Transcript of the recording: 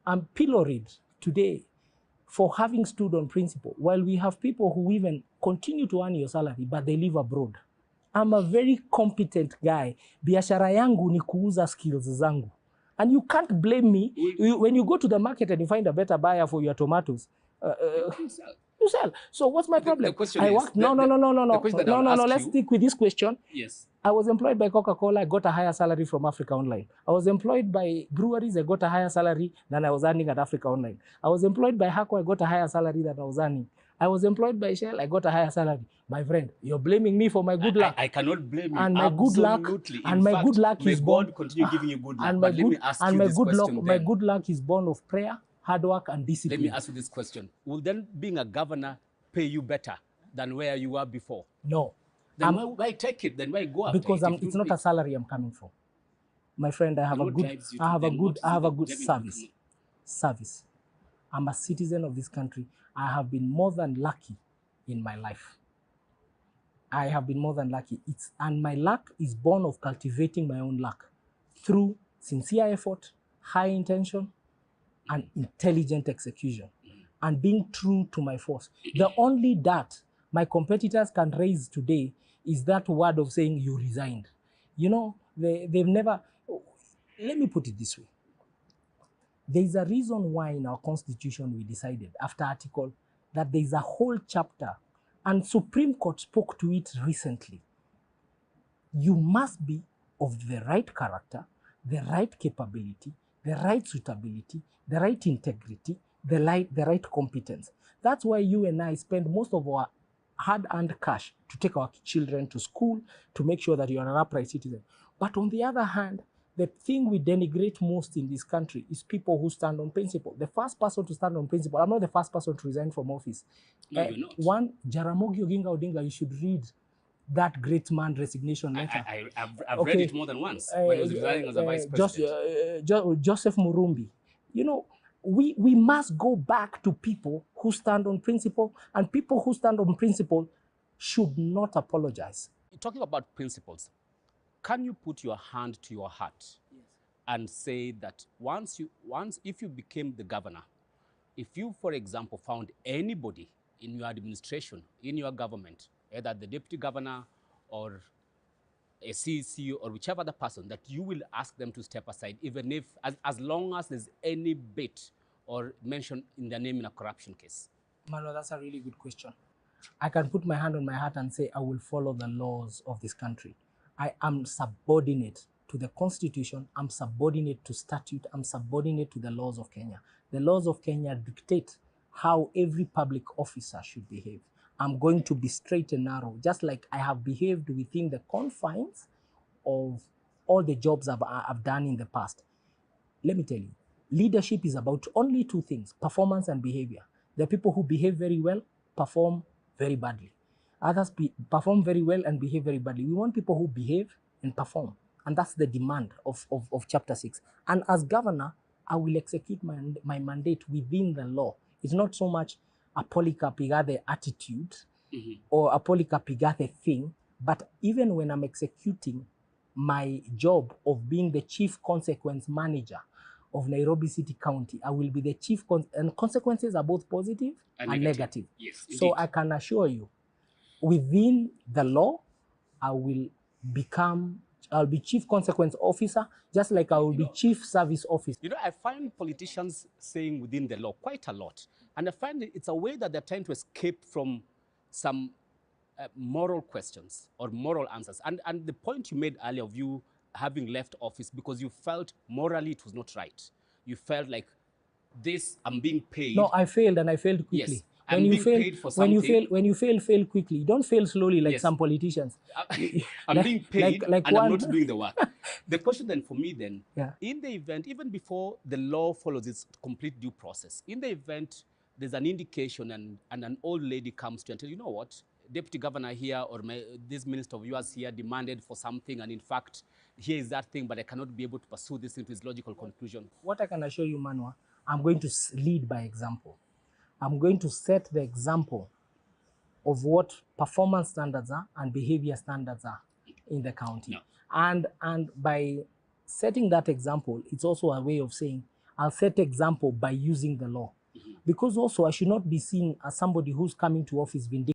I'm pilloried today for having stood on principle, while we have people who even continue to earn your salary, but they live abroad. I'm a very competent guy. Biashara yangu ni kuuza skills zangu. And you can't blame me. When you go to the market and you find a better buyer for your tomatoes, you sell. So what's my problem? The question is, no. Let's stick with this question. Yes. I was employed by Coca-Cola. I got a higher salary from Africa Online. I was employed by breweries. I got a higher salary than I was earning at Africa Online. I was employed by Hako. I got a higher salary than I was earning. I was employed by Shell. I got a higher salary. My friend, you're blaming me for my good luck. I cannot blame you. And my good luck, and my good luck is born. God continue giving you good luck. And but let me ask you this question. My good luck is born of prayer, hard work, and discipline. Let me ask you this question: will then being a governor pay you better than where you were before? No. Then why take it? Then why go after because it? It's not a salary I'm coming from. My friend, I have a good service. I'm a citizen of this country. I have been more than lucky in my life. I have been more than lucky. And my luck is born of cultivating my own luck through sincere effort, high intention, and intelligent execution, and being true to my force. The only that my competitors can raise today is that word of saying you resigned. You know, they've never, let me put it this way. There's a reason why in our constitution we decided after article that there's a whole chapter, and Supreme Court spoke to it recently. You must be of the right character, the right capability, the right suitability, the right integrity, the right competence. That's why you and I spend most of our hard-earned cash to take our children to school, to make sure that you are an upright citizen. But on the other hand, the thing we denigrate most in this country is people who stand on principle. The first person to stand on principle, I'm not the first person to resign from office. No, you're not. One, Jaramogi Oginga Odinga, you should read that great man resignation letter. I've read it more than once when he was resigning as a vice president. Joseph Murumbi. You know, we must go back to people who stand on principle, and people who stand on principle should not apologize. Talking about principles, can you put your hand to your heart and say that if you became the governor, if you, for example, found anybody in your administration, in your government, either the deputy governor or a CEC or whichever other person, that you will ask them to step aside, even if, as long as there's any bit or mention in their name in a corruption case? Mano, that's a really good question. I can put my hand on my heart and say I will follow the laws of this country. I am subordinate to the Constitution. I'm subordinate to statute. I'm subordinate to the laws of Kenya. The laws of Kenya dictate how every public officer should behave. I'm going to be straight and narrow, just like I have behaved within the confines of all the jobs I've done in the past. Let me tell you, leadership is about only two things: performance and behavior. The people who behave very well perform very badly. Others perform very well and behave very badly. We want people who behave and perform. And that's the demand of Chapter 6. And as governor, I will execute my mandate within the law. It's not so much a Polycarp Igathe attitude or a Polycarp Igathe thing, but even when I'm executing my job of being the chief consequence manager of Nairobi City County, I will be the chief, and consequences are both positive and negative. Yes, so I can assure you, within the law, I'll be chief consequence officer, just like I will be chief service officer. You know, I find politicians saying within the law quite a lot. And I find it's a way that they're trying to escape from some moral questions or moral answers. And the point you made earlier of you having left office because you felt morally it was not right. You felt like this, I'm being paid. No, I failed, and I failed quickly. Yes. When you fail quickly. You don't fail slowly like some politicians. I'm being paid and I'm not doing the work. The question then for me then, in the event, even before the law follows its complete due process, in the event there's an indication and an old lady comes to you and tells you know what, deputy governor here or this minister of yours here demanded for something, and in fact, here is that thing, but I cannot be able to pursue this into its logical conclusion. What I can assure you, Manwa, I'm going to lead by example. I'm going to set the example of what performance standards are and behavior standards are in the county. No. And by setting that example, it's also a way of saying, I'll set example by using the law. Because also I should not be seen as somebody who's coming to office vindictive.